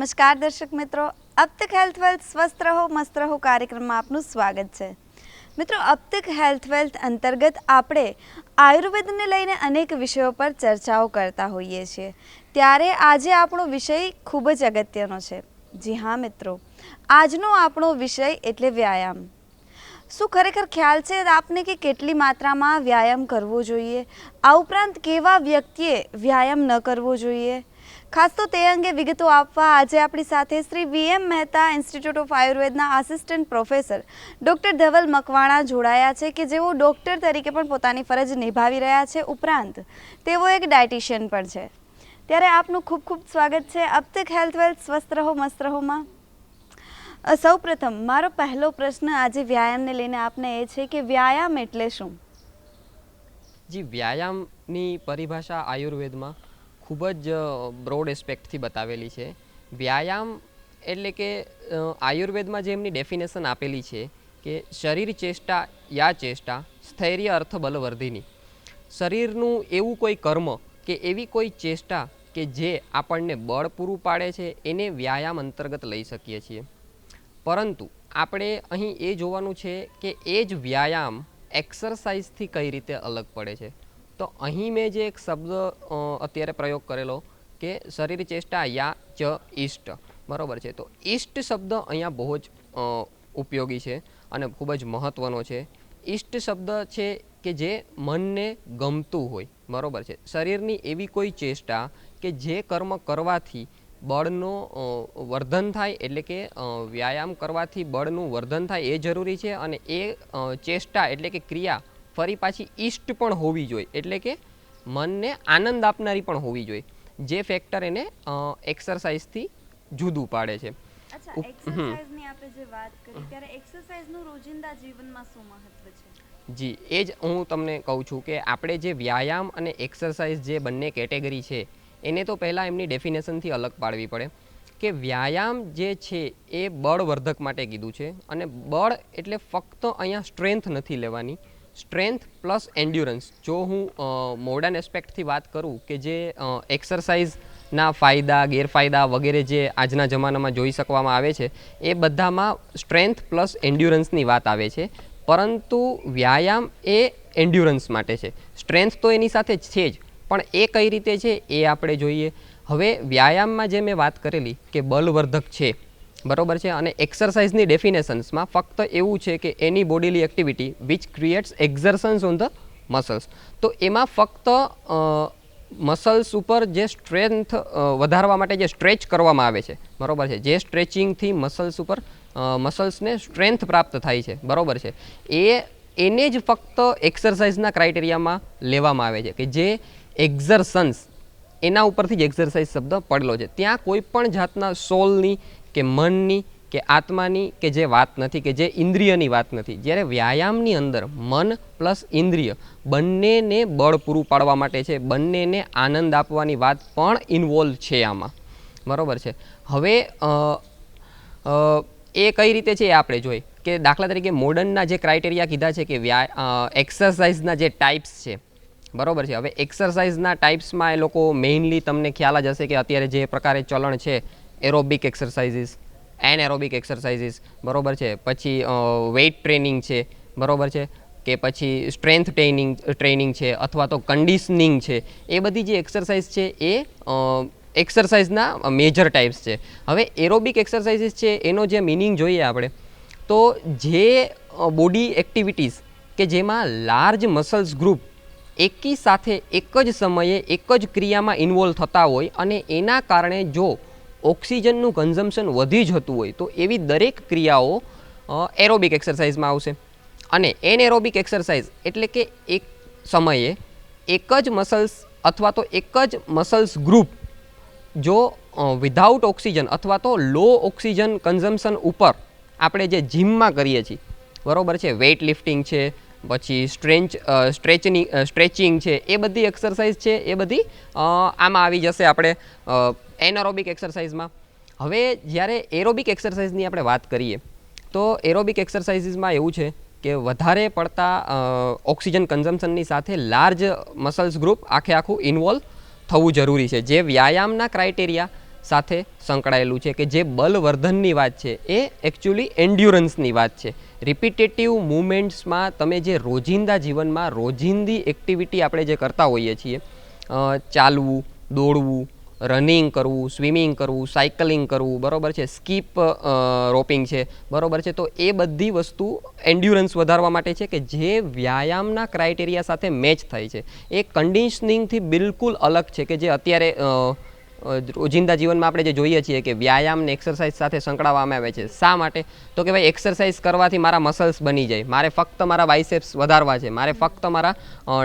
નમસ્કાર દર્શક મિત્રો, અબ તક હેલ્થ વેલ્થ સ્વસ્થ રહો મસ્ત રહો કાર્યક્રમમાં આપનું સ્વાગત છે. મિત્રો, અબ તક હેલ્થ વેલ્થ અંતર્ગત આપણે આયુર્વેદને લઈને અનેક વિષયો પર ચર્ચાઓ કરતા હોઈએ છીએ. ત્યારે આજે આપણો વિષય ખૂબ જ અગત્યનો છે. જી હા મિત્રો, આજનો આપણો વિષય એટલે વ્યાયામ. શું ખરેખર ખ્યાલ છે આપને કે કેટલી માત્રામાં વ્યાયામ કરવો જોઈએ? આ ઉપરાંત કેવા વ્યક્તિએ વ્યાયામ ન કરવો જોઈએ? ખાસ તો તે અંગે વિગતો આપવા આજે આપણી સાથે Shri VM Mehta institute of આયુર્વેદના assistant professor doctor Dhaval Makwana જોડાયા છે કે જેઓ ડૉક્ટર તરીકે પણ પોતાની ફરજ નિભાવી રહ્યા છે. ઉપરાંત તેઓ એક ડાયટિશિયન પણ છે. ત્યારે આપનું ખૂબ ખૂબ સ્વાગત છે અબ તક હેલ્થ વેલ્થ સ્વસ્થ રહો મસ્ત રહોમાં. સૌપ્રથમ મારો પહેલો પ્રશ્ન આજે વ્યાયામને લઈને આપને એ છે કે વ્યાયામ એટલે શું? જી, વ્યાયામની પરિભાષા આયુર્વેદમાં ખૂબ જ બ્રોડ એસ્પેક્ટથી બતાવેલી છે. વ્યાયામ એટલે કે આયુર્વેદમાં જે એમની ડેફિનેશન આપેલી છે કે શરીર ચેષ્ટા યા ચેષ્ટા સ્થૈર્ય અર્થ બલવર્ધિની. શરીરનું એવું કોઈ કર્મ કે એવી કોઈ ચેષ્ટા કે જે આપણને બળ પૂરું પાડે છે એને વ્યાયામ અંતર્ગત લઈ શકીએ છીએ. પરંતુ આપણે અહીં એ જોવાનું છે કે એ જ વ્યાયામ એક્સરસાઇઝથી કઈ રીતે અલગ પડે છે. તો અહીં મેં જે એક શબ્દ અત્યારે પ્રયોગ કરેલો કે શરીર ચેષ્ટા યા ચ ઇષ્ટ, બરાબર છે. તો ઇષ્ટ શબ્દ અહીંયા બહુ જ ઉપયોગી છે અને ખૂબ જ મહત્ત્વનો છે. ઇષ્ટ શબ્દ છે કે જે મનને ગમતું હોય, બરાબર છે. શરીરની એવી કોઈ ચેષ્ટા કે જે કર્મ કરવાથી બળનો વર્ધન થાય, એટલે કે વ્યાયામ કરવાથી બળનું વર્ધન થાય એ જરૂરી છે. અને એ ચેષ્ટા એટલે કે ક્રિયા ફરી પાછી ઇષ્ટ પણ હોવી જોઈએ, એટલે કે મનને આનંદ આપનારી પણ હોવી જોઈએ, જે ફેક્ટર એને એક્સરસાઇઝથી જુદું પાડે છે. અચ્છા, એક્સરસાઇઝની આપણે જે વાત કરી ત્યારે એક્સરસાઇઝનું રોજિંદા જીવનમાં શું મહત્વ છે? જી, એ જ હું તમને કહું છું કે આપણે જે વ્યાયામ અને એક્સરસાઇઝ જે બંને કેટેગરી છે એને તો પહેલાં એમની ડેફિનેશનથી અલગ પાડવી પડે. કે વ્યાયામ જે છે એ બળવર્ધક માટે કીધું છે. અને બળ એટલે ફક્ત અહીંયા સ્ટ્રેન્થ નથી લેવાની, સ્ટ્રેન્થ પ્લસ એન્ડ્યુરન્સ. જો હું મોડર્ન એસ્પેક્ટથી વાત કરું કે જે એક્સરસાઇઝના ફાયદા ગેરફાયદા વગેરે જે આજના જમાનામાં જોઈ શકવામાં આવે છે એ બધામાં સ્ટ્રેન્થ પ્લસ એન્ડ્યુરન્સની વાત આવે છે. પરંતુ વ્યાયામ એ એન્ડ્યુરન્સ માટે છે. સ્ટ્રેન્થ તો એની સાથે છે જ, પણ એ કઈ રીતે છે એ આપણે જોઈએ. હવે વ્યાયામમાં જે મેં વાત કરેલી કે બલવર્ધક છે, બરોબર છે. અને એક્સરસાઇઝની ડેફિનેશન્સમાં ફક્ત એવું છે કે એની bodily activity which creates exertions on the muscles. તો એમાં ફક્ત મસલ્સ ઉપર જે સ્ટ્રેન્થ વધારવા માટે જે સ્ટ્રેચ કરવામાં આવે છે, બરોબર છે, જે સ્ટ્રેચિંગથી મસલ્સ ઉપર મસલ્સને સ્ટ્રેન્થ પ્રાપ્ત થાય છે, બરોબર છે, એને જ ફક્ત એક્સરસાઇઝના ક્રાઇટેરિયામાં લેવામાં આવે છે કે જે એક્ઝર્શન્સ એના ઉપરથી જ એક્સરસાઇઝ શબ્દ પડેલો છે. ત્યાં કોઈ પણ જાતના સોલની કે મનની કે આત્માની કે જે વાત નથી, કે જે ઇન્દ્રિયની વાત નથી. જ્યારે વ્યાયામની અંદર મન પ્લસ ઇન્દ્રિય બંનેને બળ પૂરું પાડવા માટે છે, બંનેને આનંદ આપવાની વાત પણ ઇન્વોલ્વ છે આમાં, બરાબર છે. હવે એ કઈ રીતે છે એ આપણે જોઈએ કે દાખલા તરીકે મોડર્નના જે ક્રાઇટેરિયા કીધા છે કે એક્સરસાઇઝના જે ટાઈપ્સ છે, બરોબર છે. હવે એક્સરસાઇઝના ટાઈપ્સમાં એ લોકો મેઇનલી તમને ખ્યાલ જ હશે કે અત્યારે જે પ્રકારે ચલણ છે એરોબિક એક્સરસાઇઝીસ, એનએરોબિક એક્સરસાઇઝીસ, બરોબર છે. પછી વેઇટ ટ્રેનિંગ છે, બરોબર છે, કે પછી સ્ટ્રેન્થ ટ્રેનિંગ છે, અથવા તો કન્ડિશનિંગ છે. એ બધી જે એક્સરસાઇઝ છે એ એક્સરસાઇઝના મેજર ટાઈપ્સ છે. હવે એરોબિક એક્સરસાઇઝીસ છે એનો જે મિનિંગ જોઈએ આપણે, તો જે બોડી એક્ટિવિટીઝ કે જેમાં લાર્જ મસલ્સ ગ્રુપ એકી સાથે એક જ સમયે એક જ ક્રિયામાં ઇન્વોલ્વ થતા હોય અને એના કારણે જો ઓક્સિજનનું કન્ઝમ્પશન વધી જતું હોય તો એવી દરેક ક્રિયાઓ એરોબિક એક્સરસાઇઝમાં આવશે. અને એનએરોબિક એક્સરસાઇઝ એટલે કે એક સમયે એક જ મસલ્સ અથવા તો એક જ મસલ્સ ગ્રુપ જો વિધાઉટ ઓક્સિજન અથવા તો લો ઓક્સિજન કન્ઝમ્પશન ઉપર આપણે જે જિમમાં કરીએ છીએ, બરાબર છે, વેઇટ લિફ્ટિંગ છે, પછી સ્ટ્રેચિંગ છે, એ બધી એક્સરસાઇઝ છે એ બધી આમાં આવી જશે આપણે એનએરોબિક એક્સરસાઇઝમાં. હવે જ્યારે એરોબિક એક્સરસાઇઝની આપણે વાત કરીએ તો એરોબિક એક્સરસાઇઝીસમાં એવું છે કે વધારે પડતા ઓક્સિજન કન્ઝમ્પશનની સાથે લાર્જ મસલ્સ ગ્રુપ આખે આખું ઇન્વોલ્વ થવું જરૂરી છે. જે વ્યાયામના ક્રાઇટેરિયા સાથે સંકળાયેલું છે, કે જે બલવર્ધનની વાત છે એ એકચ્યુઅલી એન્ડ્યુરન્સની વાત છે. રિપીટેટિવ મૂવમેન્ટ્સમાં તમે જે રોજિંદા જીવનમાં રોજિંદી એક્ટિવિટી આપણે જે કરતા હોઈએ છીએ, ચાલવું, દોડવું, રનિંગ કરવું, સ્વિમિંગ કરવું, સાયકલિંગ કરવું, બરાબર છે, સ્કીપ રોપિંગ છે, બરાબર છે, તો એ બધી વસ્તુ એન્ડ્યુરન્સ વધારવા માટે છે, કે જે વ્યાયામના ક્રાઇટેરિયા સાથે મેચ થાય છે. એ કન્ડિશનિંગથી બિલકુલ અલગ છે, કે જે અત્યારે રોજિંદા જીવનમાં આપણે જે જોઈએ છીએ કે વ્યાયામ ને એક્સરસાઇઝ સાથે સંકળાવવામાં આવે છે. શા માટે? તો કે ભાઈ એક્સરસાઇઝ કરવાથી મારા મસલ્સ બની જાય, મારે ફક્ત મારા બાયસેપ્સ વધારવા છે, મારે ફક્ત મારા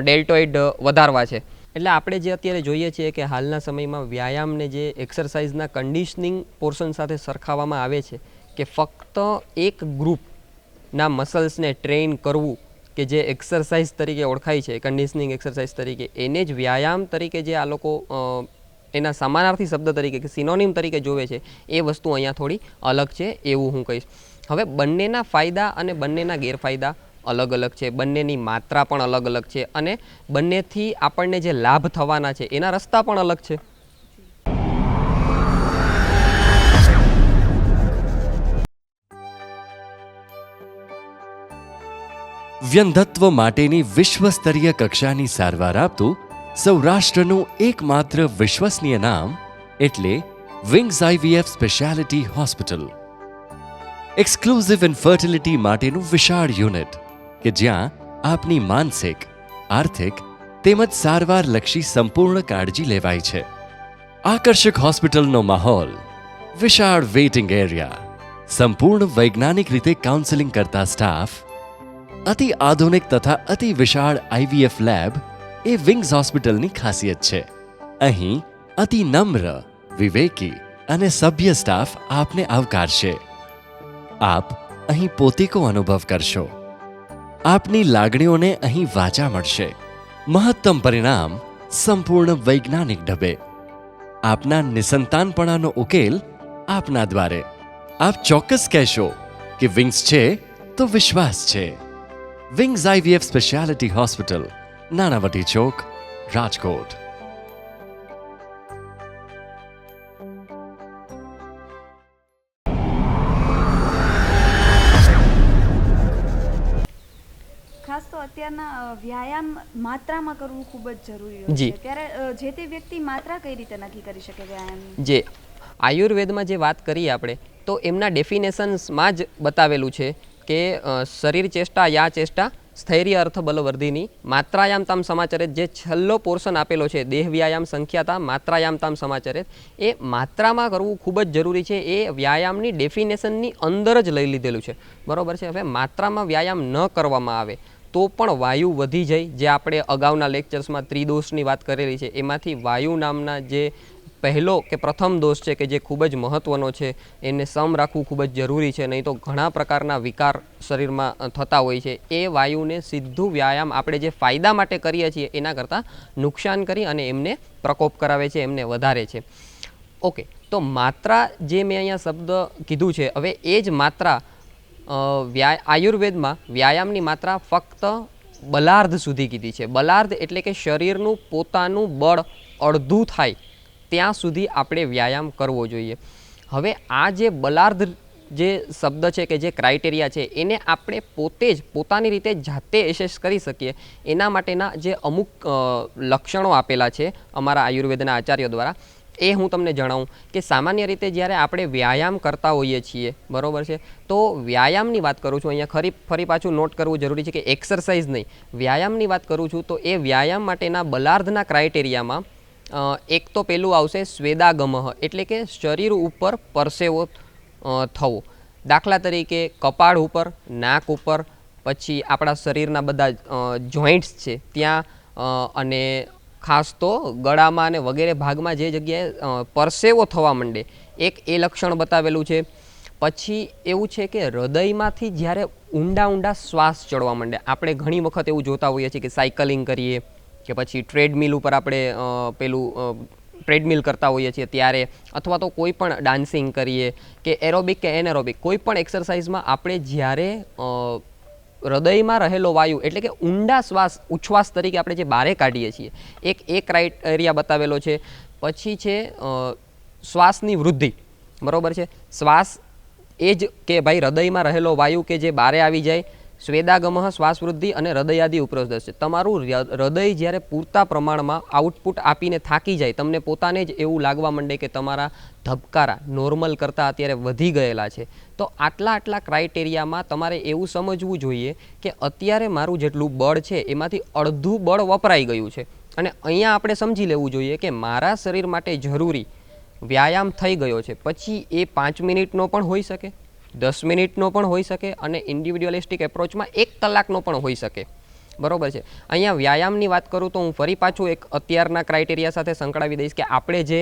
ડેલ્ટોઇડ વધારવા છે. એટલે આપણે જે અત્યારે જોઈએ છીએ કે હાલના સમયમાં વ્યાયામને જે એક્સરસાઇઝના કન્ડિશનિંગ પોર્શન સાથે સરખાવવામાં આવે છે, કે ફક્ત એક ગ્રુપના મસલ્સને ટ્રેન કરવું, કે જે એક્સરસાઇઝ તરીકે ઓળખાય છે, કન્ડિશનિંગ એક્સરસાઇઝ તરીકે, એને જ વ્યાયામ તરીકે જે આ લોકો એના સમાનાર્થી શબ્દ તરીકે કે સિનોનિમ તરીકે જોવે છે, એ વસ્તુ અહીંયા થોડી અલગ છે એવું હું કહીશ. હવે બંનેના ફાયદા અને બંનેના ગેરફાયદા અલગ અલગ છે, બંનેની માત્રા પણ અલગ અલગ છે, અને બંનેથી આપણને જે લાભ થવાના છે એના રસ્તા પણ અલગ છે. વ્યંધત્વ માટેની વિશ્વસ્તરીય કક્ષાની સારવાર આપતું સૌરાષ્ટ્રનું એકમાત્ર વિશ્વસનીય નામ એટલે wings IVF speciality hospital. Exclusive infertility માટેનું વિશાળ યુનિટ, કે જ્યાં આપની માનસિક, આર્થિક તેમજ સારવારલક્ષી સંપૂર્ણ કાળજી લેવાય છે. આકર્ષક હોસ્પિટલનો માહોલ, વિશાળ વેઇટિંગ એરિયા, સંપૂર્ણ વૈજ્ઞાનિક રીતે કાઉન્સેલિંગ કરતા સ્ટાફ, અતિ આધુનિક તથા અતિ વિશાળ IVF લેબ એ વિંગ્સ હોસ્પિટલની ખાસિયત છે. અહીં અતિ નમ્ર, વિવેકી અને સભ્ય સ્ટાફ આપને આવકારશે. આપ અહીં પોતીકો અનુભવ કરશો. આપની લાગણીઓને અહીં વાચા મળશે. મહત્તમ પરિણામ સંપૂર્ણ વૈજ્ઞાનિક ઢબે. આપના નિસંતાનપણાનો ઉકેલ આપના દ્વારે. આપ ચોક્કસ કહેશો કે વિંગ્સ છે તો વિશ્વાસ છે. Wings IVF speciality hospital, Nanavati Chowk, Rajkot. ખાસ તો અત્યારના વ્યાયામ માત્રામાં કરવું ખૂબ જ જરૂરી હોય જી. છે. ત્યારે જે તે વ્યક્તિ માત્રા કઈ રીતે નક્કી કરી શકે વ્યાયામની? જે આયુર્વેદમાં જે વાત કરીએ આપણે, તો એમના ડેફિનેશન્સમાં જ બતાવેલું છે કે શરીર ચેષ્ટા યા ચેષ્ટા સ્થૈર્ય અર્થ બલવર્ધિની માત્રાયામ તામ સમાચરિત. જે છેલ્લો પોર્શન આપેલો છે, દેહ વ્યાયામ સંખ્યાતા માત્રાયામ તામ સમાચરિત, એ માત્રામાં કરવું ખૂબ જ જરૂરી છે. એ વ્યાયામની ડેફિનેશનની અંદર જ લઈ લીધેલું છે, બરાબર છે. હવે માત્રામાં વ્યાયામ ન કરવામાં આવે તો પણ વાયુ વધી જાય. જે આપણે અગાઉના લેક્ચર્સમાં ત્રિદોષની વાત કરેલી છે, એમાંથી વાયુ નામના જે પહેલો કે પ્રથમ દોષ છે, કે જે ખૂબ જ મહત્ત્વનો છે, એને સમ રાખવું ખૂબ જ જરૂરી છે. નહીં તો ઘણા પ્રકારના વિકાર શરીરમાં થતા હોય છે. એ વાયુને સીધું વ્યાયામ આપણે જે ફાયદા માટે કરીએ છીએ એના કરતાં નુકસાન કરી અને એમને પ્રકોપ કરાવે છે, એમને વધારે છે. ઓકે, તો માત્રા જે મેં અહીંયા શબ્દ કીધું છે, હવે એ જ માત્રા આયુર્વેદમાં વ્યાયામની માત્રા ફક્ત બલાર્ધ સુધી કીધી છે. બલાર્ધ એટલે કે શરીરનું પોતાનું બળ અડધું થાય ત્યાં સુધી આપણે વ્યાયામ કરવો જોઈએ. હવે આ જે બલાર્ધ જે શબ્દ છે, કે જે ક્રાઇટેરિયા છે, એને આપણે પોતે જ પોતાની રીતે જાતે એસેસ કરી શકીએ એના માટેના જે અમુક લક્ષણો આપેલા છે અમારા આયુર્વેદના આચાર્યો દ્વારા, એ હું તમને જણાવું કે સામાન્ય રીતે જ્યારે આપણે વ્યાયામ કરતા હોઈએ છીએ, બરાબર છે, તો વ્યાયામની વાત કરું છું અહીંયા ફરી પાછું નોટ કરવું જરૂરી છે કે એક્સરસાઇઝ નહીં, વ્યાયામની વાત કરું છું. તો એ વ્યાયામ માટેના બલાર્ધના ક્રાઇટેરિયામાં એક તો પેલું આવશે સ્વેદાગમઃ, એટલે કે શરીર ઉપર પરસેવો થવો. દાખલા તરીકે કપાળ ઉપર, નાક ઉપર, પછી આપણા શરીરના બધા જોઈન્ટ્સ છે ત્યાં, અને ખાસ તો ગળામાં અને વગેરે ભાગમાં જે જગ્યાએ પરસેવો થવા માંડે, એક એ લક્ષણ બતાવેલું છે. પછી એવું છે કે હૃદયમાંથી જ્યારે ઊંડા ઊંડા શ્વાસ ચડવા માંડે. આપણે ઘણી વખત એવું જોતા હોઈએ છીએ કે સાયકલિંગ કરીએ કે પછી ટ્રેડમિલ ઉપર આપણે પેલું ટ્રેડમિલ કરતા હોઈએ છીએ ત્યારે, અથવા તો કોઈ પણ ડાન્સિંગ કરીએ કે એરોબિક કે એનએરોબિક કોઈ પણ એક્સરસાઇઝમાં આપણે જ્યારે હૃદયમાં રહેલો વાયુ એટલે કે ઊંડા શ્વાસ ઉચ્છ્વાસ તરીકે આપણે જે બારે કાઢીએ છીએ, એક એ ક્રાઇટેરિયા બતાવેલો છે. પછી છે શ્વાસની વૃદ્ધિ, બરોબર છે. શ્વાસ એ જ કે ભાઈ હૃદયમાં રહેલો વાયુ કે જે બારે આવી જાય, સ્વેદાગમઃ શ્વાસ વૃદ્ધિ અને હૃદયાદિ ઉપરોધશ છે. તમારું હૃદય જ્યારે પૂરતા પ્રમાણમાં આઉટપુટ આપીને થાકી જાય, તમને પોતાને જ એવું લાગવા માંડે કે તમારા ધબકારા નોર્મલ કરતાં અત્યારે વધી ગયેલા છે, તો આટલા ક્રાઇટેરિયામાં તમારે એવું સમજવું જોઈએ કે અત્યારે મારું જેટલું બળ છે એમાંથી અડધું બળ વપરાઈ ગયું છે. અને અહીંયા આપણે સમજી લેવું જોઈએ કે મારા શરીર માટે જરૂરી વ્યાયામ થઈ ગયો છે. પછી એ 5 મિનિટનો પણ હોઈ શકે, 10 મિનિટનો પણ હોઈ શકે અને ઇન્ડિવિડ્યુઅલિસ્ટિક એપ્રોચમાં 1 કલાકનો પણ હોઈ શકે, બરોબર છે. અહીંયા વ્યાયામની વાત કરું તો હું ફરી પાછું એક અત્યારના ક્રાઇટેરિયા સાથે સંકળાવી દઈશ કે આપણે જે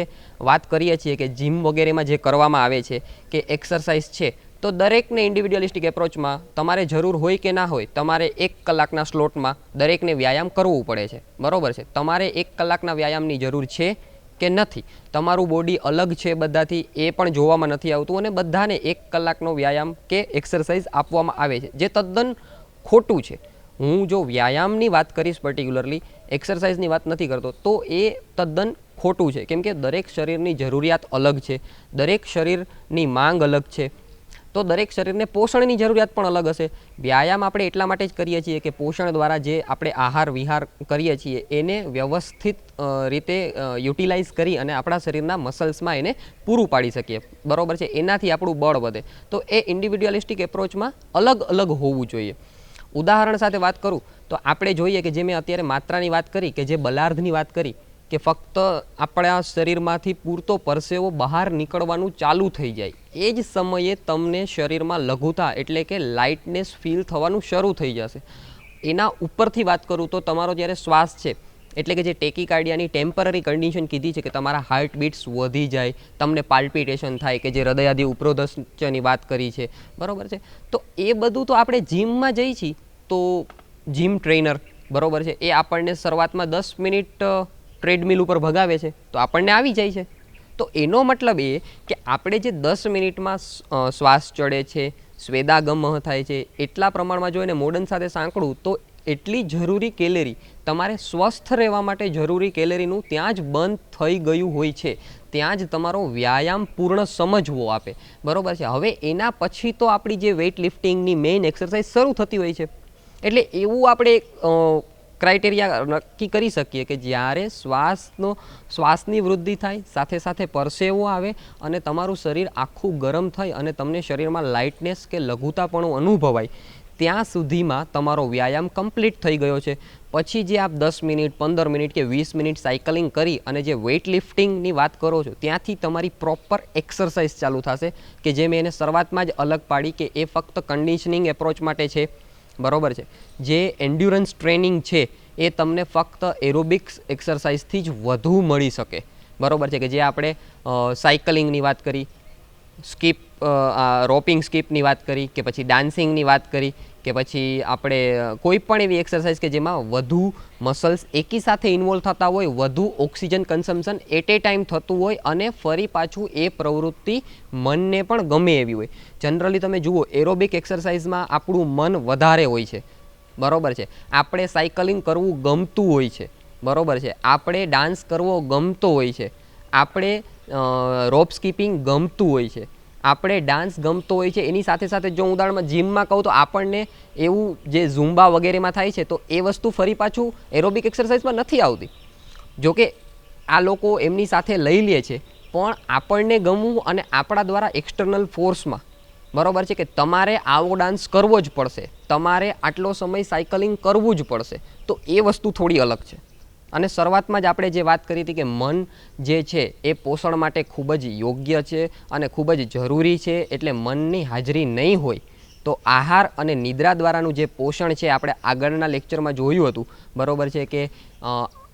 વાત કરીએ છીએ કે જીમ વગેરેમાં જે કરવામાં આવે છે કે એક્સરસાઇઝ છે, તો દરેકને ઇન્ડિવિડ્યુઅલિસ્ટિક એપ્રોચમાં તમારે જરૂર હોય કે ના હોય, તમારે 1 કલાકના સ્લોટમાં દરેકને વ્યાયામ કરવું પડે છે, બરોબર છે. તમારે 1 કલાકના વ્યાયામની જરૂર છે કે નથી, તમારું બોડી અલગ છે બધાથી એ પણ જોવામાં નથી આવતું, અને બધાને 1 કલાકનો વ્યાયામ કે એક્સરસાઇઝ આપવામાં આવે છે, જે તદ્દન ખોટું છે. હું જો વ્યાયામની વાત કરીશ, પર્ટિક્યુલરલી એક્સરસાઇઝની વાત નથી કરતો, તો એ તદ્દન ખોટું છે. કેમ કે દરેક શરીરની જરૂરિયાત અલગ છે, દરેક શરીરની માંગ અલગ છે, તો દરેક શરીરને પોષણની જરૂરિયાત પણ અલગ હશે. વ્યાયામ આપણે એટલા માટે જ કરીએ છીએ કે પોષણ દ્વારા જે આપણે આહાર વિહાર કરીએ છીએ એને વ્યવસ્થિત રીતે યુટિલાઇઝ કરી અને આપણા શરીરના મસલ્સમાં એને પૂરું પાડી શકીએ, બરોબર છે. એનાથી આપણું બળ વધે, તો એ ઇન્ડિવિડ્યુઅલિસ્ટિક એપ્રોચમાં અલગ અલગ હોવું જોઈએ. ઉદાહરણ સાથે વાત કરું તો આપણે જોઈએ કે જે મેં અત્યારે માત્રાની વાત કરી, કે જે બલાર્ધની વાત કરી, કે ફક્ત આપણા શરીરમાંથી પૂરતો પરસેવો બહાર નીકળવાનું ચાલુ થઈ જાય, એ જ સમયે તમને શરીરમાં લઘુતા એટલે કે લાઇટનેસ ફીલ થવાનું શરૂ થઈ જશે. એના ઉપરથી વાત કરું તો તમારો જ્યારે શ્વાસ છે, એટલે કે જે ટેકીકાર્ડિયાની ટેમ્પરરી કન્ડિશન કીધી છે કે તમારા હાર્ટ બીટ્સ વધી જાય, તમને પાલ્પિટેશન થાય, કે જે હૃદયાદિ ઉપરોધની વાત કરી છે, બરોબર છે. તો એ બધું તો આપણે જીમમાં જઈએ છીએ તો જીમ ટ્રેનર, બરોબર છે, એ આપણને શરૂઆતમાં 10 મિનિટ ટ્રેડમિલ ઉપર ભગાવે છે તો આપણને આવી જાય છે. તો એનો મતલબ એ કે આપણે જે 10 મિનિટમાં શ્વાસ ચડે છે, સ્વેદાગમઃ થાય છે, એટલા પ્રમાણમાં જો એને મોડર્ન સાથે સાંકળું તો એટલી જરૂરી કેલેરી, તમારે સ્વસ્થ રહેવા માટે જરૂરી કેલેરીનું ત્યાં જ બંધ થઈ ગયું હોય છે, ત્યાં જ તમારો વ્યાયામ પૂર્ણ સમજવો આપે, બરોબર છે. હવે એના પછી તો આપણી જે વેઇટ લિફ્ટિંગની મેઇન એક્સરસાઇઝ શરૂ થતી હોય છે. એટલે એવું આપણે ક્રાઇટેરિયા નક્કી કરી શકીએ કે જ્યારે શ્વાસની વૃદ્ધિ થાય, સાથે સાથે પરસેવો આવે અને તમારું શરીર આખું ગરમ થઈ અને તમને શરીરમાં લાઇટનેસ કે લઘુતાપણું અનુભવાય, ત્યાં સુધીમાં તમારો વ્યાયામ કમ્પ્લીટ થઈ ગયો છે. પછી જે આપ 10 મિનિટ, 15 મિનિટ કે 20 મિનિટ સાયકલિંગ કરી અને જે વેઇટ લિફ્ટિંગની વાત કરો છો, ત્યાંથી તમારી પ્રોપર એક્સરસાઇઝ ચાલુ થશે, કે જે મેં એને શરૂઆતમાં જ અલગ પાડી કે એ ફક્ત કન્ડિશનિંગ એપ્રોચ માટે છે, બરોબર છે. જે એન્ડ્યુરન્સ ટ્રેનિંગ છે એ તમને ફક્ત એરોબિક્સ એક્સરસાઇઝથી જ વધુ મળી શકે, બરોબર છે. કે જે આપણે સાયકલિંગની વાત કરી, રોપિંગ સ્કીપની વાત કરી, કે પછી ડાન્સિંગની વાત કરી, કે પછી આપણે કોઈ પણ એવી એક્સરસાઇઝ કે જેમાં વધુ મસલ્સ એકી સાથે ઇન્વોલ્વ થતા હોય, વધુ oxygen consumption at a time થતું હોય, અને ફરી પાછું એ પ્રવૃત્તિ મનને પણ ગમે એવી હોય. જનરલી તમે જુઓ એરોબિક એક્સરસાઇઝમાં આપણું મન વધારે હોય છે, બરોબર છે. આપણે સાયકલિંગ કરવું ગમતું હોય છે, બરોબર છે. આપણે ડાન્સ કરવો ગમતો હોય છે, આપણે રોપ સ્કીપિંગ ગમતું હોય છે, આપણે ડાન્સ ગમતો હોય છે. એની સાથે સાથે જો ઉદાહરણમાં જીમમાં કહું તો આપણને એવું જે ઝુંબા વગેરેમાં થાય છે, તો એ વસ્તુ ફરી પાછું એરોબિક એક્સરસાઇઝમાં નથી આવતી. જોકે આ લોકો એમની સાથે લઈ લે છે, પણ આપણને ગમવું અને આપણા દ્વારા એક્સટર્નલ ફોર્સમાં, બરોબર છે, કે તમારે આવો ડાન્સ કરવો જ પડશે, તમારે આટલો સમય સાયકલિંગ કરવું જ પડશે, તો એ વસ્તુ થોડી અલગ છે. અને શરૂઆતમાં જ આપણે જે વાત કરી હતી કે મન જે છે એ પોષણ માટે ખૂબ જ યોગ્ય છે અને ખૂબ જ જરૂરી છે. એટલે મનની હાજરી નહીં હોય તો આહાર અને નિદ્રા દ્વારાનું જે પોષણ છે, આપણે આગળના લેક્ચરમાં જોયું હતું, બરોબર છે, કે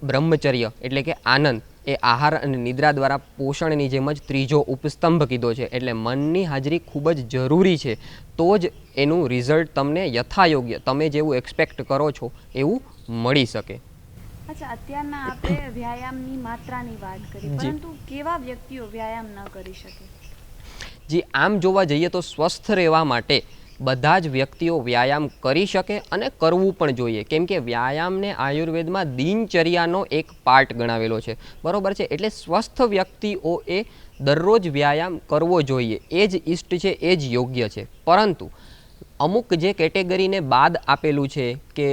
બ્રહ્મચર્ય એટલે કે આનંદ એ આહાર અને નિદ્રા દ્વારા પોષણની જેમ જ ત્રીજો ઉપસ્તંભ કીધો છે. એટલે મનની હાજરી ખૂબ જ જરૂરી છે, તો જ એનું રિઝલ્ટ તમને યથાયોગ્ય તમે જેવું એક્સપેક્ટ કરો છો એવું મળી શકે. અચ્છા, અત્યારના આપણે વ્યાયામની માત્રાની વાત કરી, પરંતુ કેવા વ્યક્તિઓ વ્યાયામ ન કરી શકે? જી, આમ જોવા જઈએ તો સ્વસ્થ રહેવા માટે બધા જ વ્યક્તિઓ વ્યાયામ કરી શકે અને કરવું પણ જોઈએ. કેમ કે વ્યાયામને આયુર્વેદમાં દિનચર્યાનો એક પાર્ટ ગણાવેલો છે, બરોબર છે. એટલે સ્વસ્થ વ્યક્તિઓ એ દરરોજ વ્યાયામ કરવો જોઈએ, એ જ ઇષ્ટ છે, એ જ યોગ્ય છે. પરંતુ અમુક જે કેટેગરીને બાદ આપેલું છે કે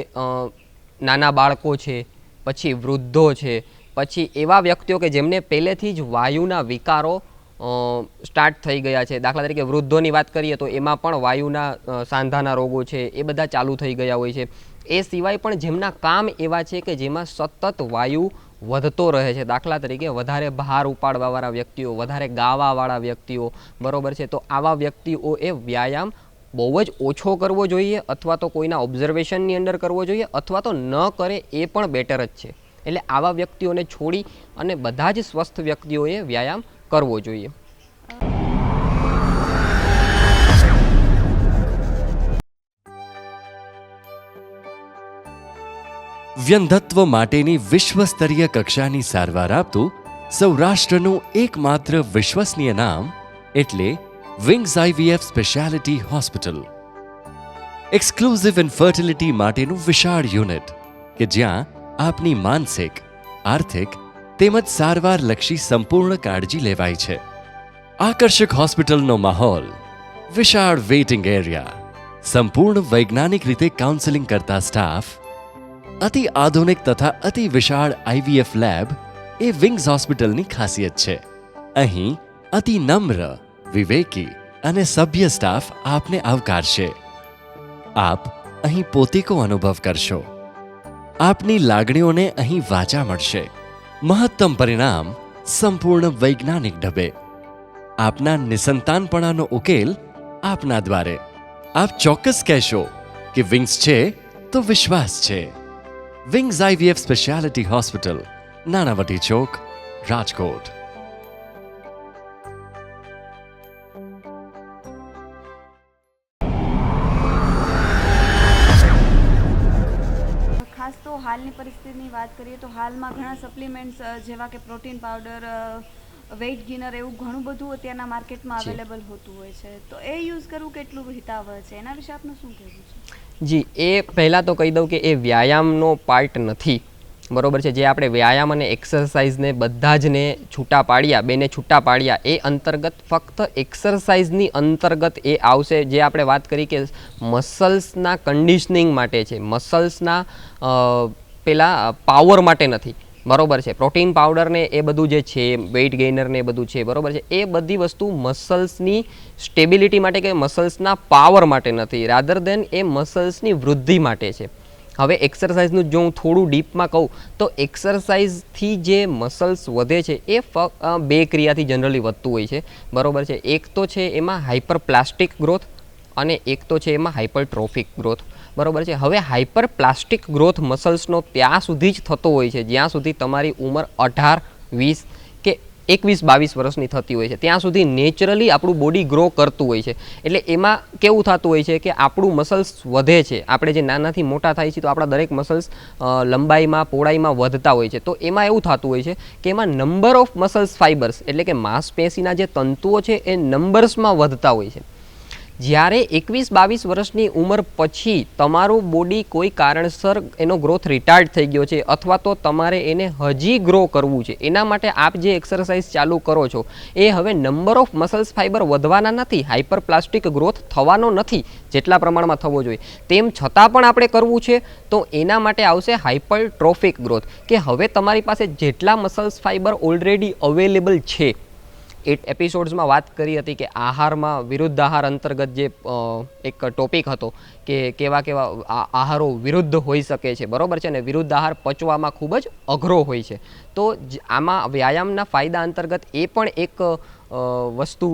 નાના બાળકો છે, પછી વૃદ્ધો છે, પછી એવા વ્યક્તિઓ કે જેમને પહેલેથી જ વાયુના વિકારો સ્ટાર્ટ થઈ ગયા છે. દાખલા તરીકે વૃદ્ધોની વાત કરીએ તો એમાં પણ વાયુના સાંધાના રોગો છે એ બધા ચાલુ થઈ ગયા હોય છે. એ સિવાય પણ જેમના કામ એવા છે કે જેમાં સતત વાયુ વધતો રહે છે. દાખલા તરીકે વધારે ભાર ઉપાડવાવાળા વ્યક્તિઓ, વધારે ગાવાવાળા વ્યક્તિઓ, બરોબર છે. તો આવા વ્યક્તિઓએ વ્યાયામ બહુ જ ઓછો કરવો જોઈએ, અથવા તો કોઈના ઓબ્ઝર્વેશનની અંદર કરવો જોઈએ, અથવા તો ન કરે એ પણ બેટર જ છે. એટલે આવા વ્યક્તિઓને છોડી અને બધા જ સ્વસ્થ વ્યક્તિઓએ વ્યાયામ કરવો જોઈએ. વ્યંધત્વ માટેની વિશ્વસ્તરીય કક્ષાની સારવાર આપતું સૌરાષ્ટ્રનું એકમાત્ર વિશ્વસનીય નામ એટલે wings IVF speciality hospital. Exclusive infertility માટેનું વિશાળ યુનિટ કે જ્યાં આપની માનસિક, આર્થિક તેમજ સારવારલક્ષી સંપૂર્ણ કાળજી લેવાય છે. આકર્ષક હોસ્પિટલનો માહોલ, વિશાળ વેઇટિંગ એરિયા, સંપૂર્ણ વૈજ્ઞાનિક રીતે કાઉન્સેલિંગ કરતા સ્ટાફ, અતિ આધુનિક તથા અતિ વિશાળ આઈવીએફ લેબ એ વિંગ્સ હોસ્પિટલની ખાસિયત છે. અહીં અતિ નમ્ર, વિવેકી અને સભ્ય સ્ટાફ આપને આવકારશે. આપ અહીં પોતીકો અનુભવ કરશો. આપની લાગણીઓને અહીં વાચા મળશે. મહત્તમ પરિણામ સંપૂર્ણ વૈજ્ઞાનિક ઢબે. આપના નિસંતાનપણાનો ઉકેલ આપના દ્વારે. આપ ચોક્કસ કહેશો કે વિંગ્સ છે તો વિશ્વાસ છે. Wings IVF speciality hospital, Nanavati Chowk, Rajkot. ખાસ તો હાલની પરિસ્થિતિની વાત કરીએ તો હાલમાં ઘણા સપ્લિમેન્ટ્સ જેવા કે પ્રોટીન પાવડર, વેઇટ ગેઇનર એવું ઘણું બધું અત્યારના માર્કેટમાં અવેલેબલ હોતું હોય છે. તો એ યુઝ કરવું કેટલું હિતાવહ છે, એના વિશે આપનું શું કહેવું છે? જી, એ પહેલાં તો કહી દઉં કે એ વ્યાયામનો પાર્ટ નથી, બરોબર છે. જે આપણે વ્યાયામ અને એક્સરસાઇઝને બધા જ ને છૂટા પાડ્યા, બેને છૂટા પાડ્યા, એ અંતર્ગત ફક્ત એક્સરસાઇઝની અંતર્ગત એ આવશે. જે આપણે વાત કરી કે મસલ્સના કન્ડિશનિંગ માટે છે, મસલ્સના પેલા પાવર માટે નથી, બરોબર છે. પ્રોટીન પાવડર ને એ બધું જે છે, વેઇટ ગેઇનર ને એ બધું છે, બરોબર છે. એ બધી વસ્તુ મસલ્સની સ્ટેબિલિટી માટે કે મસલ્સના પાવર માટે નથી, રાધર દેન એ મસલ્સની વૃદ્ધિ માટે છે. હવે એક્સરસાઇઝનું જો હું થોડું ડીપમાં કહું તો એક્સરસાઇઝથી જે મસલ્સ વધે છે એ બે ક્રિયાથી જનરલી વધતું હોય છે, બરોબર છે. એક તો છે એમાં હાઇપરપ્લાસ્ટિક ગ્રોથ અને એક તો છે એમાં હાઇપરટ્રોફિક ગ્રોથ, બરોબર છે. હવે હાઇપરપ્લાસ્ટિક ગ્રોથ મસલ્સનો ત્યાં સુધી જ થતો હોય છે જ્યાં સુધી તમારી ઉંમર 18, 20 કે 21-22 વર્ષની થતી હોય છે. ત્યાં સુધી નેચરલી આપણું બોડી ગ્રો કરતું હોય છે. એટલે એમાં કેવું થતું હોય છે કે આપણું મસલ્સ વધે છે. આપણે જે નાનાથી મોટા થાય છે તો આપણા દરેક મસલ્સ લંબાઈમાં, પહોળાઈમાં વધતા હોય છે. તો એમાં એવું થતું હોય છે કે એમાં નંબર ઓફ મસલ્સ ફાઇબર્સ એટલે કે માંસપેશીના જે તંતુઓ છે એ નંબર્સમાં વધતા હોય છે. જ્યારે 21-22 વર્ષની ઉંમર પછી તમારું બોડી કોઈ કારણસર એનો ગ્રોથ રિટાર્ડ થઈ ગયો છે અથવા તો તમારે એને હજી ગ્રો કરવું છે, એના માટે આપ જે એક્સરસાઇઝ ચાલુ કરો છો એ હવે નંબર ઓફ મસલ્સ ફાઇબર વધવાના નથી, હાઇપરપ્લાસ્ટિક ગ્રોથ થવાનો નથી જેટલા પ્રમાણમાં થવો જોઈએ. તેમ છતાં પણ આપણે કરવું છે તો એના માટે આવશે હાઇપરટ્રોફિક ગ્રોથ, કે હવે તમારી પાસે જેટલા મસલ્સ ફાઇબર ઓલરેડી અવેલેબલ છે. એ એપિસોડ્સમાં વાત કરી હતી કે આહારમાં વિરુદ્ધ આહાર અંતર્ગત જે એક ટોપિક હતો કે કેવા કેવા આહારો વિરુદ્ધ હોઈ શકે છે, બરોબર છે. અને વિરુદ્ધ આહાર પચવામાં ખૂબ જ અઘરો હોય છે. તો આમાં વ્યાયામના ફાયદા અંતર્ગત એ પણ એક વસ્તુ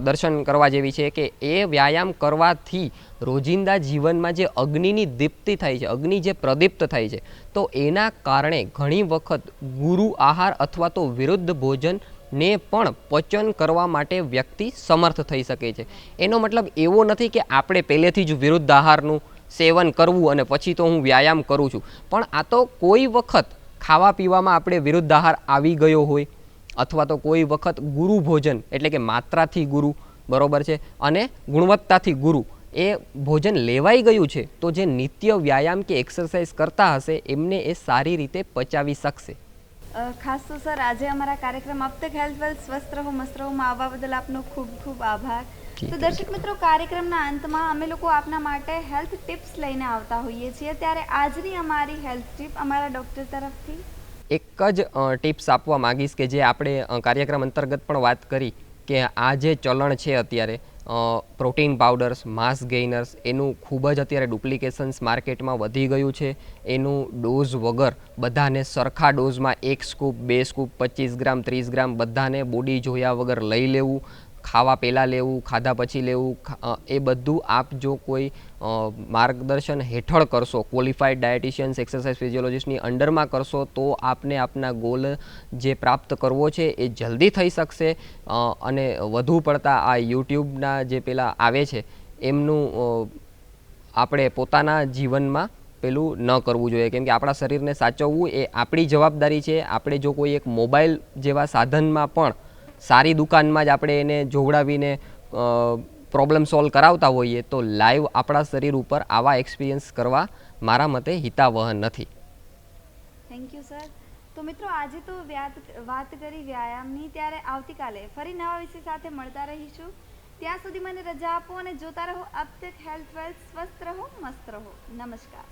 દર્શન કરવા જેવી છે કે એ વ્યાયામ કરવાથી રોજિંદા જીવનમાં જે અગ્નિની દીપ્તિ થાય છે, અગ્નિ જે પ્રદીપ્ત થાય છે, તો એના કારણે ઘણી વખત ગુરુ આહાર અથવા તો વિરુદ્ધ ભોજન ને પણ પચન કરવા માટે વ્યક્તિ સમર્થ થઈ શકે છે. એનો મતલબ એવો નથી કે આપણે પહેલેથી જ વિરુદ્ધ આહારનું સેવન કરવું અને પછી તો હું વ્યાયામ કરું છું, પણ આ તો કોઈ વખત ખાવા પીવામાં આપણે વિરુદ્ધ આહાર આવી ગયો હોય અથવા તો કોઈ વખત ગુરુ ભોજન એટલે કે માત્રાથી ગુરુ, બરોબર છે, અને ગુણવત્તાથી ગુરુ એ ભોજન લેવાઈ ગયું છે, તો જે નિત્ય વ્યાયામ કે એક્સરસાઇઝ કરતા હશે એમને એ સારી રીતે પચાવી શકશે. ખાસ તો સર આજે અમારા કાર્યક્રમ અબ તક હેલ્થ વેલ્થ સ્વસ્થ રહો મસ્ત રહોમાં આવવા બદલ આપનો ખૂબ ખૂબ આભાર. તો દર્શક મિત્રો, કાર્યક્રમના અંતમાં અમે લોકો આપના માટે હેલ્થ ટિપ્સ લઈને આવતા હોઈએ છીએ, ત્યારે આજની અમારી હેલ્થ ટિપ અમારા ડૉક્ટર તરફથી એક જ ટિપ્સ આપવા માંગીશ કે જે આપણે કાર્યક્રમ અંતર્ગત પણ વાત કરી કે આ જે ચલણ છે અત્યારે પ્રોટીન પાવડર્સ, માસ ગેઇનર્સ, એનું ખૂબ જ અત્યારે ડુપ્લિકેશન્સ માર્કેટમાં વધી ગયું છે. એનું ડોઝ વગર બધાને સરખા ડોઝમાં 1 સ્કૂપ, 2 સ્કૂપ, 25 ગ્રામ, 30 ગ્રામ બધાને બોડી જોયા વગર લઈ લેવું, ખાવા પહેલાં લેવું, ખાધા પછી લેવું, એ બધું આપ જો કોઈ માર્ગદર્શન હેઠળ કરશો, ક્વોલિફાઈડ ડાયટિશિયન્સ, એક્સરસાઇઝ ફિઝિયોલોજિસ્ટની અંડરમાં કરશો તો આપને આપના ગોલ જે પ્રાપ્ત કરવો છે એ જલ્દી થઈ શકશે. અને વધુ પડતા આ યુટ્યુબના જે પેલા આવે છે એમનું આપણે પોતાના જીવનમાં પેલું ન કરવું જોઈએ, કેમ કે આપણા શરીરને સાચવવું એ આપણી જવાબદારી છે. આપણે જો કોઈ એક મોબાઈલ જેવા સાધનમાં પણ સારી દુકાનમાં જ આપણે એને જોવડાવીને પ્રોબ્લેમ સોલ્વ કરાવતા હોઈએ તો લાઈવ આપણા શરીર ઉપર આવા એક્સપિરિયન્સ કરવા મારા મતે હિતાવહ નથી. Thank you sir. તો મિત્રો, આજે તો વાત કરી વ્યાયામની, ત્યારે આવતીકાલે ફરી નવા વિષય સાથે મળતા રહીશું. ત્યાં સુધી મને રજા આપો અને જોતા રહો અબ તક હેલ્થ વેલ્થ સ્વસ્થ રહો મસ્ત રહો. નમસ્કાર.